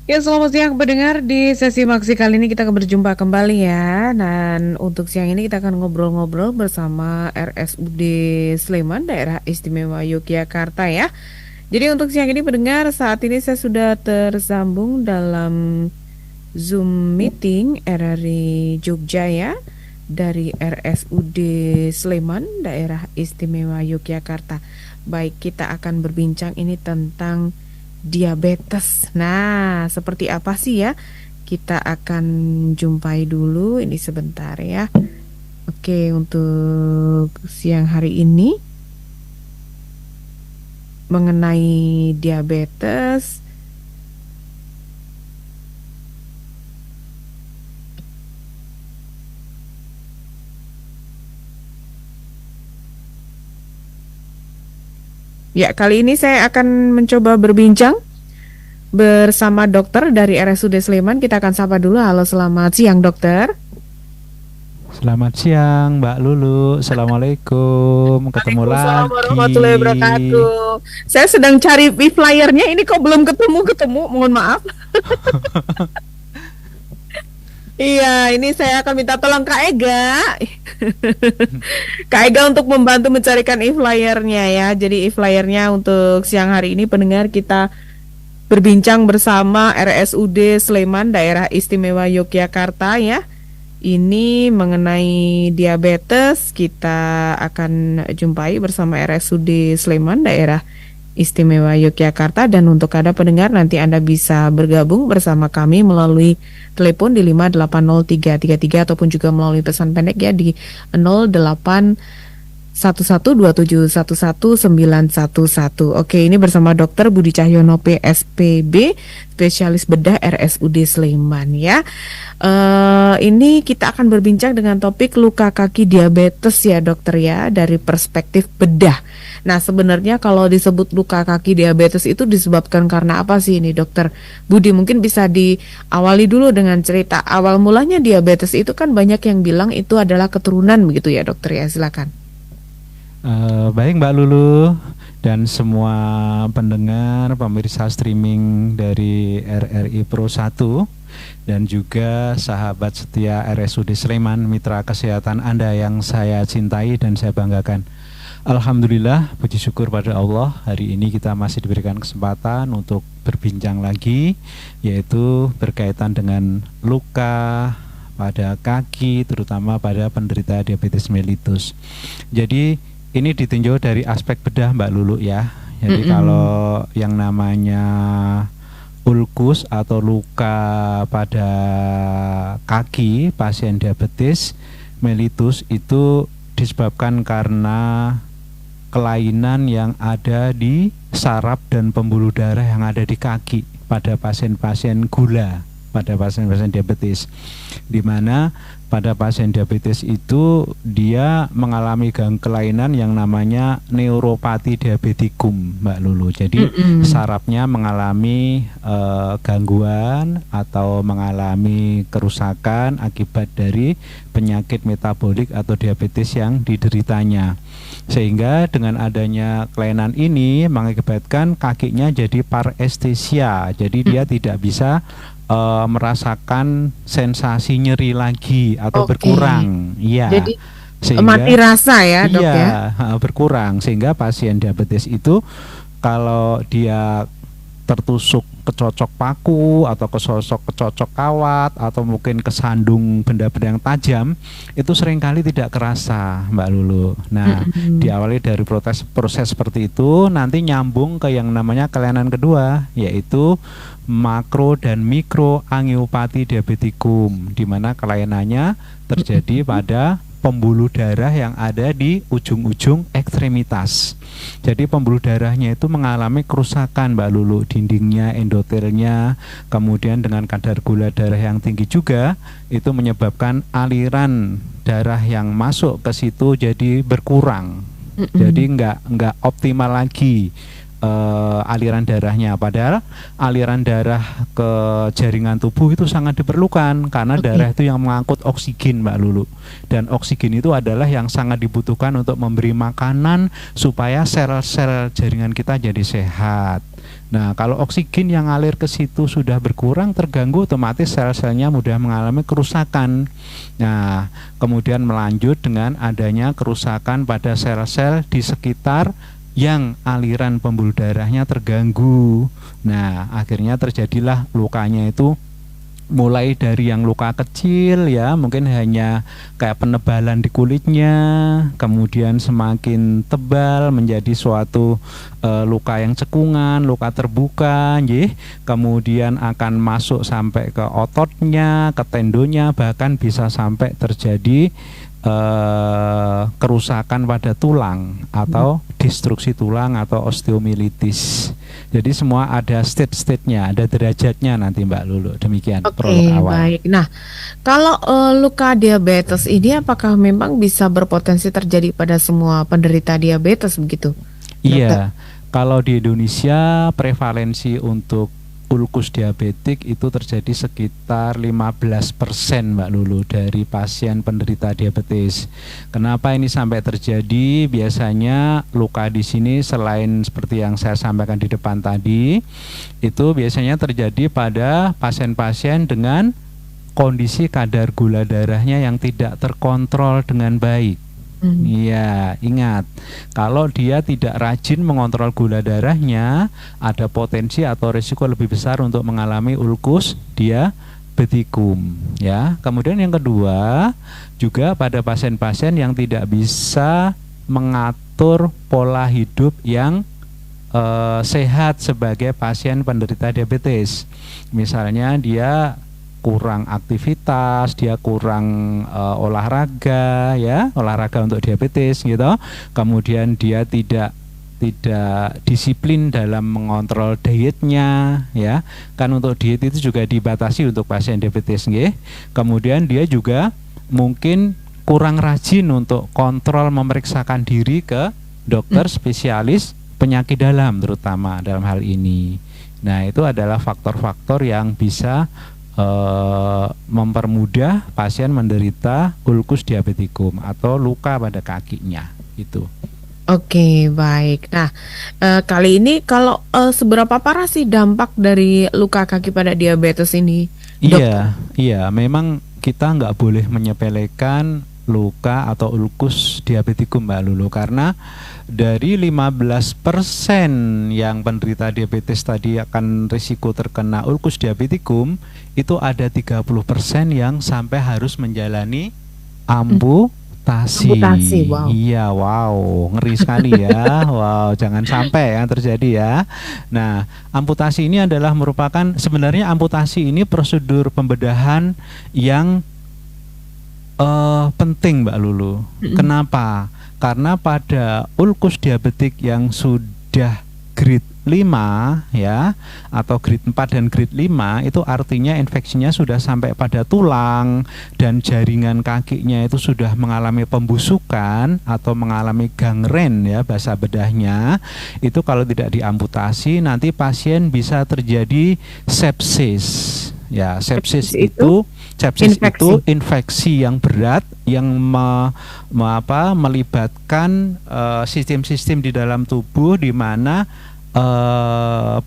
Ya, selamat siang pendengar. Di sesi maksi kali ini kita akan berjumpa kembali ya. Dan untuk siang ini kita akan ngobrol-ngobrol bersama RSUD Sleman, Daerah Istimewa Yogyakarta ya. Jadi untuk siang ini pendengar, saat ini saya sudah tersambung dalam Zoom meeting RRI Jogja ya. Dari RSUD Sleman, Daerah Istimewa Yogyakarta. Baik, kita akan berbincang ini tentang diabetes. Nah, seperti apa sih ya? Kita akan jumpai dulu ini sebentar ya. Oke, untuk siang hari ini mengenai diabetes. Ya, kali ini saya akan mencoba berbincang bersama dokter dari RSUD Sleman. Kita akan sapa dulu. Halo, selamat siang, dokter. Selamat siang, Mbak Lulu. Assalamualaikum. Ketemu Waalaikumsalam lagi. warahmatullahi wabarakatuh. Saya sedang cari flyernya, ini kok belum ketemu-ketemu, mohon maaf. Iya, ini saya akan minta tolong Kak Ega. Kak Ega untuk membantu mencarikan e-flyernya ya. Jadi e-flyernya untuk siang hari ini pendengar kita berbincang bersama RSUD Sleman Daerah Istimewa Yogyakarta ya. Ini mengenai diabetes kita akan jumpai bersama RSUD Sleman Daerah Istimewa Yogyakarta, dan untuk Anda pendengar nanti Anda bisa bergabung bersama kami melalui telepon di 5803333 ataupun juga melalui pesan pendek ya di 08 1127119111. Oke, ini bersama Dokter Budi Cahyono PSPB, spesialis bedah RSUD Sleman ya. Ini kita akan berbincang dengan topik luka kaki diabetes ya dokter ya, dari perspektif bedah. Nah, sebenarnya kalau disebut luka kaki diabetes itu disebabkan karena apa sih ini dokter Budi? Mungkin bisa diawali dulu dengan cerita awal mulanya diabetes itu, kan banyak yang bilang itu adalah keturunan begitu ya dokter ya, silakan. Baik Mbak Lulu dan semua pendengar pemirsa streaming dari RRI Pro 1 dan juga sahabat setia RSUD Sleman, mitra kesehatan Anda yang saya cintai dan saya banggakan. Alhamdulillah, puji syukur pada Allah, hari ini kita masih diberikan kesempatan untuk berbincang lagi, yaitu berkaitan dengan luka pada kaki, terutama pada penderita diabetes mellitus. Jadi ini ditinjau dari aspek bedah Mbak Lulu ya. Jadi Mm-mm. kalau yang namanya ulkus atau luka pada kaki pasien diabetes mellitus itu disebabkan karena kelainan yang ada di saraf dan pembuluh darah yang ada di kaki pada pasien-pasien gula, pada pasien-pasien diabetes, di mana pada pasien diabetes itu dia mengalami kelainan yang namanya neuropati diabetikum, Mbak Lulu. Jadi Mm-mm. sarafnya mengalami gangguan atau mengalami kerusakan akibat dari penyakit metabolik atau diabetes yang dideritanya. Sehingga dengan adanya kelainan ini mengakibatkan kakinya jadi parestesia. Jadi dia tidak bisa merasakan sensasi nyeri lagi atau Oke, berkurang. jadi Iya. mati Sehingga rasa ya dok ya. iya, berkurang sehingga pasien diabetes itu kalau dia tertusuk kecocok paku atau kecocok kawat atau mungkin kesandung benda-benda yang tajam, itu seringkali tidak kerasa Mbak Lulu. Nah, Mm-mm. diawali dari proses seperti itu, nanti nyambung ke yang namanya kelainan kedua, yaitu makro dan mikro angiopati diabetikum, di mana kelainannya terjadi Mm-mm. pada pembuluh darah yang ada di ujung-ujung ekstremitas. Jadi pembuluh darahnya itu mengalami kerusakan Mbak Lulu, dindingnya, endotelnya, kemudian dengan kadar gula darah yang tinggi juga, itu menyebabkan aliran darah yang masuk ke situ jadi berkurang. Jadi Mm-mm. nggak optimal lagi aliran darahnya. Padahal aliran darah ke jaringan tubuh itu sangat diperlukan karena darah Oke. itu yang mengangkut oksigen Mbak Lulu. Dan oksigen itu adalah yang sangat dibutuhkan untuk memberi makanan supaya sel-sel jaringan kita jadi sehat. Nah, kalau oksigen yang ngalir ke situ sudah berkurang, terganggu, otomatis sel-selnya mudah mengalami kerusakan. Nah, kemudian melanjut dengan adanya kerusakan pada sel-sel di sekitar yang aliran pembuluh darahnya terganggu. Nah, akhirnya terjadilah lukanya itu mulai dari yang luka kecil ya, mungkin hanya kayak penebalan di kulitnya, kemudian semakin tebal menjadi suatu luka yang cekungan, luka terbuka, nggih. Kemudian akan masuk sampai ke ototnya, ke tendonnya, bahkan bisa sampai terjadi kerusakan pada tulang atau destruksi tulang atau osteomielitis. Jadi semua ada stage-stage-nya, ada derajatnya nanti Mbak Lulu. Demikian prolog Oke, awal. baik. Nah, kalau luka diabetes ini apakah memang bisa berpotensi terjadi pada semua penderita diabetes begitu, dokter? Iya, kalau di Indonesia prevalensi untuk ulkus diabetik itu terjadi sekitar 15% Mbak Lulu dari pasien penderita diabetes. Kenapa ini sampai terjadi? Biasanya luka di sini selain seperti yang saya sampaikan di depan tadi, itu biasanya terjadi pada pasien-pasien dengan kondisi kadar gula darahnya yang tidak terkontrol dengan baik. Hmm. Iya, ingat, kalau dia tidak rajin mengontrol gula darahnya, ada potensi atau risiko lebih besar untuk mengalami ulkus diabetikum. Ya, kemudian yang kedua, juga pada pasien-pasien yang tidak bisa mengatur pola hidup yang sehat sebagai pasien penderita diabetes. Misalnya dia kurang aktivitas, dia kurang olahraga ya, olahraga untuk diabetes gitu. Kemudian dia tidak disiplin dalam mengontrol dietnya ya. Kan untuk diet itu juga dibatasi untuk pasien diabetes nggih. Kemudian dia juga mungkin kurang rajin untuk kontrol memeriksakan diri ke dokter spesialis penyakit dalam terutama dalam hal ini. Nah, itu adalah faktor-faktor yang bisa mempermudah pasien menderita ulkus diabetikum atau luka pada kakinya itu. Oke, baik. Nah, kali ini kalau seberapa parah sih dampak dari luka kaki pada diabetes ini, dokter? Iya, memang kita nggak boleh menyepelekan luka atau ulkus diabetikum Mbak Lulu, karena dari 15% yang penderita diabetes tadi akan risiko terkena ulkus diabetikum, itu ada 30% yang sampai harus menjalani amputasi. Amputasi, wow. Iya, wow, ngeri sekali ya. Wow, jangan sampai yang terjadi ya. Nah, amputasi ini adalah merupakan, sebenarnya amputasi ini prosedur pembedahan yang penting Mbak Lulu. Kenapa? Karena pada ulkus diabetik yang sudah grade 5 ya, atau grade 4 dan grade 5, itu artinya infeksinya sudah sampai pada tulang dan jaringan kakinya itu sudah mengalami pembusukan atau mengalami gangren ya bahasa bedahnya. Itu kalau tidak diamputasi nanti pasien bisa terjadi sepsis. Ya, sepsis itu infeksi yang berat yang melibatkan sistem-sistem di dalam tubuh di mana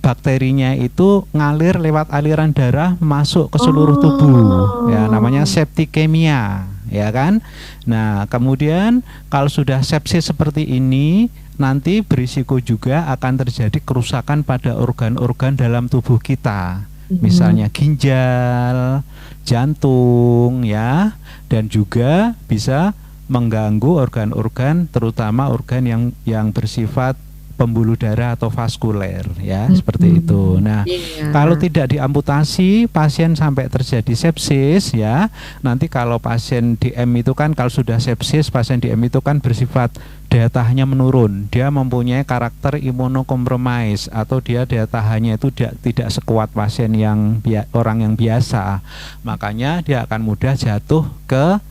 bakterinya itu ngalir lewat aliran darah masuk ke seluruh tubuh. Ya, namanya septikemia, ya kan? Nah, kemudian kalau sudah sepsis seperti ini, nanti berisiko juga akan terjadi kerusakan pada organ-organ dalam tubuh kita. Misalnya ginjal, jantung ya, dan juga bisa mengganggu organ-organ, terutama organ yang bersifat pembuluh darah atau vaskuler ya, seperti itu. Nah, kalau tidak diamputasi, pasien sampai terjadi sepsis ya. Nanti kalau pasien DM itu kan, kalau sudah sepsis, pasien DM itu kan bersifat daya tahannya menurun. Dia mempunyai karakter imunokompromis atau dia daya tahannya itu tidak sekuat pasien yang orang yang biasa. Makanya dia akan mudah jatuh ke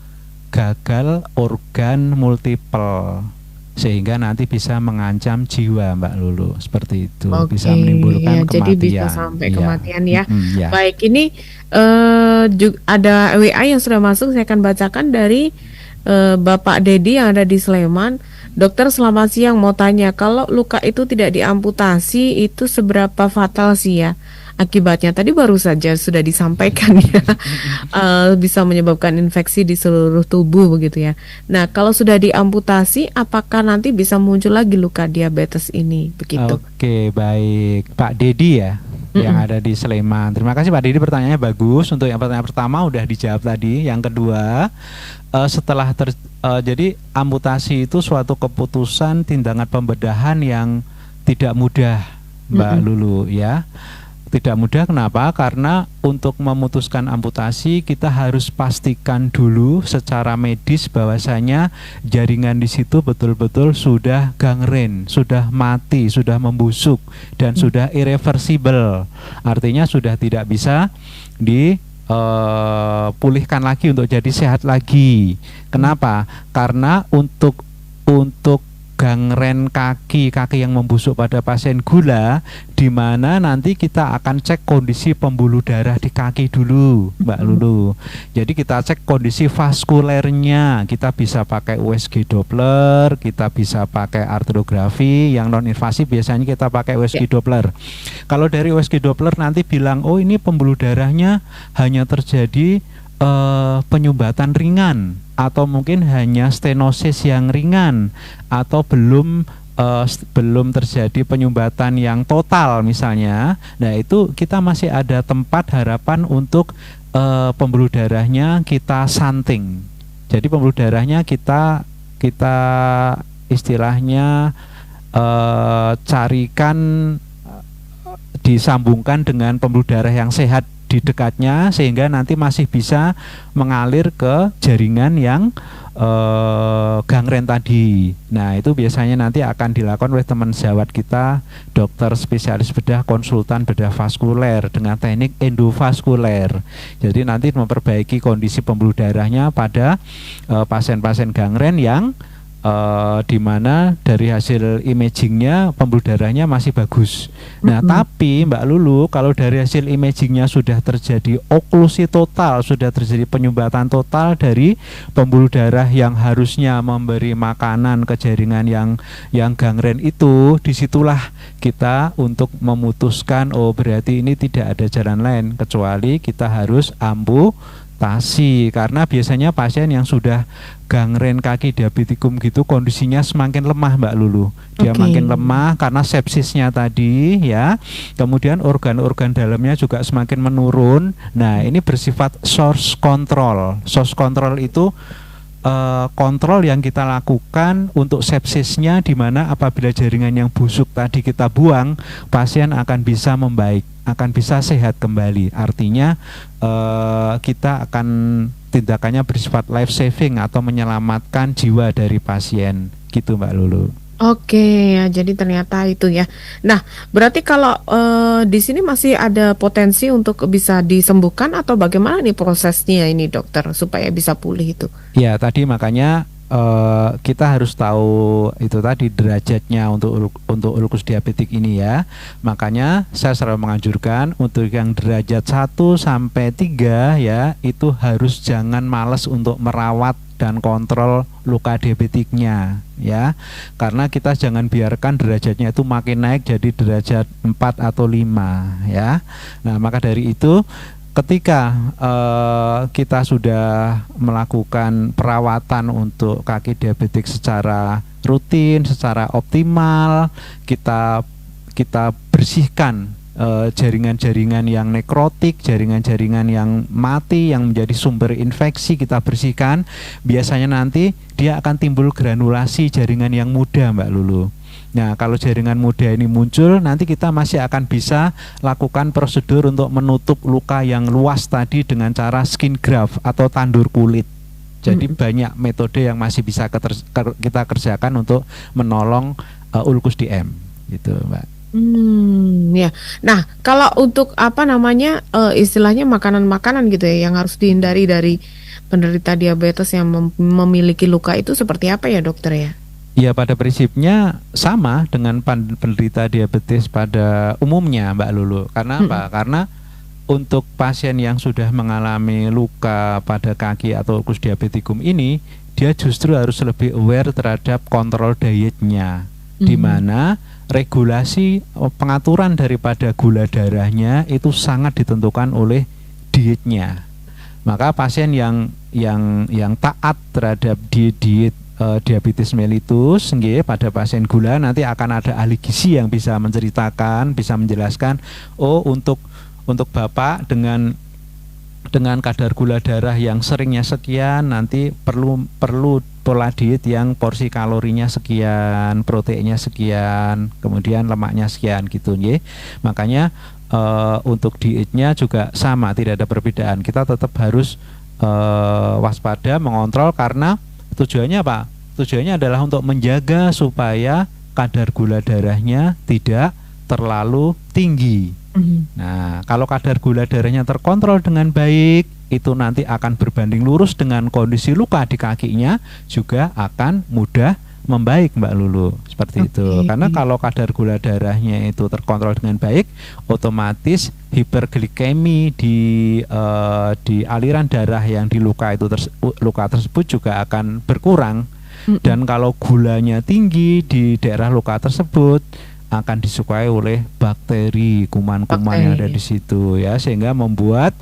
gagal organ multiple, sehingga nanti bisa mengancam jiwa Mbak Lulu, seperti itu. Bisa menimbulkan kematian. Jadi bisa sampai kematian ya. Ya. Baik, ini ada WA yang sudah masuk, saya akan bacakan dari Bapak Dedi yang ada di Sleman. Dokter selamat siang, mau tanya, kalau luka itu tidak diamputasi itu seberapa fatal sih ya akibatnya? Tadi baru saja sudah disampaikan ya, bisa menyebabkan infeksi di seluruh tubuh begitu ya. Nah, kalau sudah diamputasi, apakah nanti bisa muncul lagi luka diabetes ini begitu? Oke, baik. Pak Dedi ya, yang Mm-mm. ada di Sleman. Terima kasih Pak Dedi, pertanyaannya bagus. Untuk yang pertanyaan pertama udah dijawab tadi. Yang kedua, jadi amputasi itu suatu keputusan tindakan pembedahan yang tidak mudah, Mbak Mm-mm. Lulu ya. Tidak mudah kenapa? Karena untuk memutuskan amputasi kita harus pastikan dulu secara medis bahwasanya jaringan di situ betul-betul sudah gangren, sudah mati, sudah membusuk dan sudah irreversible. Artinya sudah tidak bisa dipulihkan lagi untuk jadi sehat lagi. Kenapa? Karena untuk gangren kaki yang membusuk pada pasien gula, di mana nanti kita akan cek kondisi pembuluh darah di kaki dulu, Mbak Lulu. Jadi kita cek kondisi vaskulernya, kita bisa pakai USG Doppler, kita bisa pakai arteriografi, yang non invasif biasanya kita pakai Ya. USG Doppler. Kalau dari USG Doppler nanti bilang, oh ini pembuluh darahnya hanya terjadi penyumbatan ringan atau mungkin hanya stenosis yang ringan atau belum terjadi penyumbatan yang total misalnya. Nah, itu kita masih ada tempat harapan untuk pembuluh darahnya kita santing. Jadi pembuluh darahnya kita kita istilahnya carikan, disambungkan dengan pembuluh darah yang sehat di dekatnya sehingga nanti masih bisa mengalir ke jaringan yang gangren tadi. Nah, itu biasanya nanti akan dilakukan oleh teman sejawat kita, dokter spesialis bedah, konsultan bedah vaskuler dengan teknik endovaskuler. Jadi nanti memperbaiki kondisi pembuluh darahnya pada pasien-pasien gangren yang di mana dari hasil imagingnya pembuluh darahnya masih bagus. Nah, Mm-mm. tapi Mbak Lulu, kalau dari hasil imagingnya sudah terjadi oklusi total, sudah terjadi penyumbatan total dari pembuluh darah yang harusnya memberi makanan ke jaringan yang gangren itu, disitulah kita untuk memutuskan, oh berarti ini tidak ada jalan lain kecuali kita harus amputasi, karena biasanya pasien yang sudah gangren kaki diabetikum gitu kondisinya semakin lemah, Mbak Lulu. Dia Oke. makin lemah karena sepsisnya tadi ya. Kemudian organ-organ dalamnya juga semakin menurun. Nah, ini bersifat source control. Source control itu kontrol yang kita lakukan untuk sepsisnya, di mana apabila jaringan yang busuk tadi kita buang, pasien akan bisa membaik, akan bisa sehat kembali. Artinya kita akan tindakannya bersifat life saving atau menyelamatkan jiwa dari pasien, gitu Mbak Lulu. Oke, ya, jadi ternyata itu ya. Nah, berarti kalau di sini masih ada potensi untuk bisa disembuhkan atau bagaimana nih prosesnya ini dokter supaya bisa pulih itu? Ya, tadi makanya kita harus tahu itu tadi derajatnya untuk ulkus diabetik ini ya. Makanya saya selalu menganjurkan untuk yang derajat 1 sampai 3 ya, itu harus jangan malas untuk merawat dan kontrol luka diabetiknya ya. Karena kita jangan biarkan derajatnya itu makin naik jadi derajat 4 atau 5 ya. Nah, maka dari itu ketika kita sudah melakukan perawatan untuk kaki diabetik secara rutin, secara optimal, kita kita bersihkan jaringan-jaringan yang nekrotik, jaringan-jaringan yang mati, yang menjadi sumber infeksi kita bersihkan. Biasanya nanti dia akan timbul granulasi jaringan yang muda, Mbak Lulu. Nah, kalau jaringan muda ini muncul, nanti kita masih akan bisa lakukan prosedur untuk menutup luka yang luas tadi dengan cara skin graft atau tandur kulit. Jadi banyak metode yang masih bisa kita kerjakan untuk menolong ulkus DM, gitu, Mbak. Ya. Nah, kalau untuk apa namanya istilahnya makanan-makanan gitu ya yang harus dihindari dari penderita diabetes yang memiliki luka itu seperti apa ya dokter ya? Ya, pada prinsipnya sama dengan penderita diabetes pada umumnya, Mbak Lulu. Karena apa? Mm-mm. Karena untuk pasien yang sudah mengalami luka pada kaki atau ulkus diabetikum ini, dia justru harus lebih aware terhadap kontrol dietnya, di mana regulasi pengaturan daripada gula darahnya itu sangat ditentukan oleh dietnya. Maka pasien yang taat terhadap diet diabetes mellitus, nggih, pada pasien gula nanti akan ada ahli gizi yang bisa menceritakan, bisa menjelaskan, oh untuk Bapak dengan kadar gula darah yang seringnya sekian, nanti perlu pola diet yang porsi kalorinya sekian, proteinnya sekian, kemudian lemaknya sekian gitu, nggih. Makanya untuk dietnya juga sama, tidak ada perbedaan. Kita tetap harus waspada, mengontrol, karena tujuannya apa? Tujuannya adalah untuk menjaga supaya kadar gula darahnya tidak terlalu tinggi. Nah, kalau kadar gula darahnya terkontrol dengan baik, itu nanti akan berbanding lurus dengan kondisi luka di kakinya, juga akan mudah membaik, Mbak Lulu, seperti itu. Karena kalau kadar gula darahnya itu terkontrol dengan baik, otomatis hiperglikemi di aliran darah yang di luka luka tersebut juga akan berkurang. Dan kalau gulanya tinggi di daerah luka tersebut, akan disukai oleh bakteri, kuman-kuman yang ada di situ, ya, sehingga membuat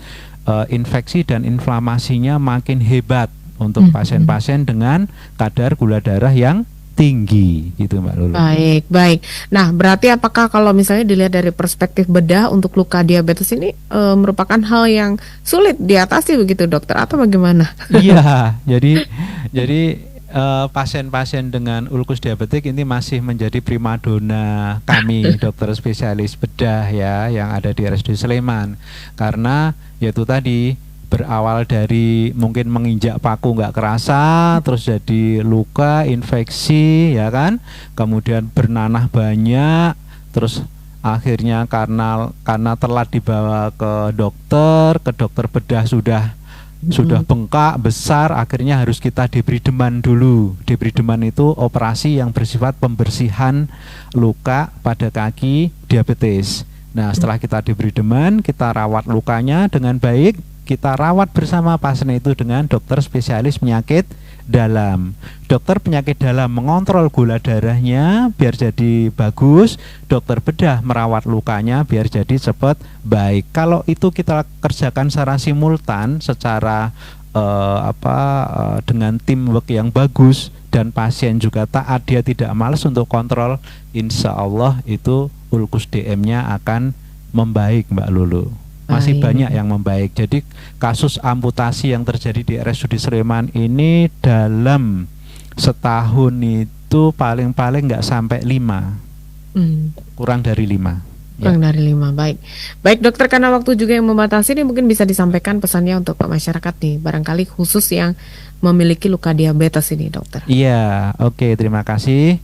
infeksi dan inflamasinya makin hebat untuk pasien-pasien dengan kadar gula darah yang tinggi, gitu, Mbak Lulu. Baik. Nah, berarti apakah kalau misalnya dilihat dari perspektif bedah untuk luka diabetes ini merupakan hal yang sulit diatasi begitu, dokter, atau bagaimana? Iya, jadi pasien-pasien dengan ulkus diabetik ini masih menjadi primadona kami dokter spesialis bedah, ya, yang ada di RSUD Sleman, karena yaitu tadi berawal dari mungkin menginjak paku nggak kerasa, terus jadi luka, infeksi, ya kan, kemudian bernanah banyak, terus akhirnya karena telat dibawa ke dokter bedah sudah bengkak besar, akhirnya harus kita debrideman dulu. Debrideman itu operasi yang bersifat pembersihan luka pada kaki diabetes. Nah, setelah kita debrideman, kita rawat lukanya dengan baik, kita rawat bersama pasien itu dengan dokter spesialis penyakit dalam. Dokter penyakit dalam mengontrol gula darahnya biar jadi bagus, dokter bedah merawat lukanya biar jadi cepat baik. Kalau itu kita kerjakan secara simultan, secara dengan teamwork yang bagus, dan pasien juga taat, dia tidak malas untuk kontrol, insya Allah itu ulkus DM-nya akan membaik, Mbak Lulu. Masih banyak yang membaik. Jadi kasus amputasi yang terjadi di RSUD Sleman ini dalam setahun itu paling-paling nggak sampai 5, kurang dari 5. Kurang dari 5, baik dokter, karena waktu juga yang membatasi nih, mungkin bisa disampaikan pesannya untuk masyarakat nih, barangkali khusus yang memiliki luka diabetes ini, dokter. Iya, oke, terima kasih.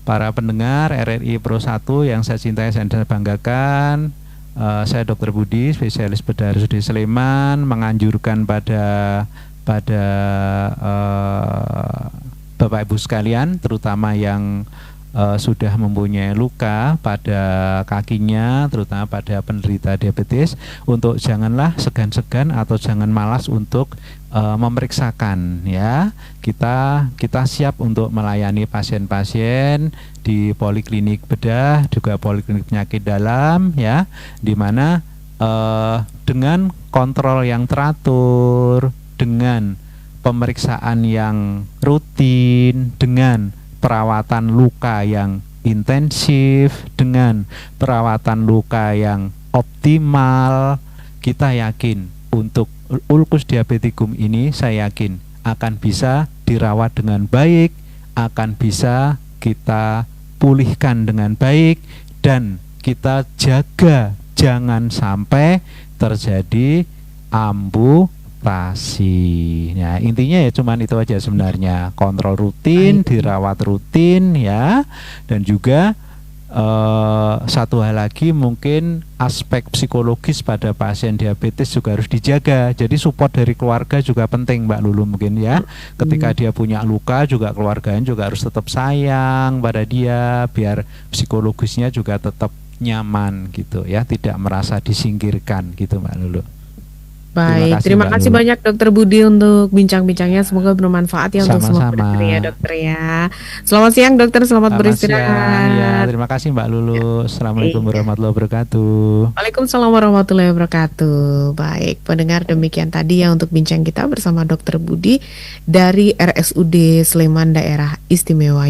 Para pendengar RRI Pro 1 yang saya cintai dan saya banggakan, saya Dr. Budi, spesialis bedah RSUD Sleman, menganjurkan pada Bapak Ibu sekalian, terutama yang sudah mempunyai luka pada kakinya, terutama pada penderita diabetes, untuk janganlah segan-segan atau jangan malas untuk memeriksakan, ya. Kita siap untuk melayani pasien-pasien di poliklinik bedah, juga poliklinik penyakit dalam, ya, di mana dengan kontrol yang teratur, dengan pemeriksaan yang rutin, dengan perawatan luka yang intensif, dengan perawatan luka yang optimal, kita yakin untuk ulkus diabetikum ini, saya yakin akan bisa dirawat dengan baik, akan bisa kita pulihkan dengan baik, dan kita jaga jangan sampai terjadi amputasi. Nah, intinya ya cuman itu aja sebenarnya, kontrol rutin, dirawat rutin, ya, dan juga satu hal lagi, mungkin aspek psikologis pada pasien diabetes juga harus dijaga. Jadi support dari keluarga juga penting, Mbak Lulu, mungkin, ya. Ketika dia punya luka juga keluarganya juga harus tetap sayang pada dia, biar psikologisnya juga tetap nyaman gitu, ya, tidak merasa disingkirkan gitu, Mbak Lulu. Baik, kasih terima Mbak kasih Lulu. banyak Dokter Budi untuk bincang-bincangnya. Semoga bermanfaat ya untuk semua Sama-sama. pendengar ya Dokter ya. Selamat siang Dokter, selamat Selamat siang. Ya, beristirahat. terima kasih Mbak Ya, Lulu. Assalamualaikum iya. warahmatullahi wabarakatuh. Waalaikumsalam warahmatullahi wabarakatuh. Baik, pendengar demikian tadi ya untuk bincang kita bersama Dokter Budi dari RSUD Sleman Daerah Istimewa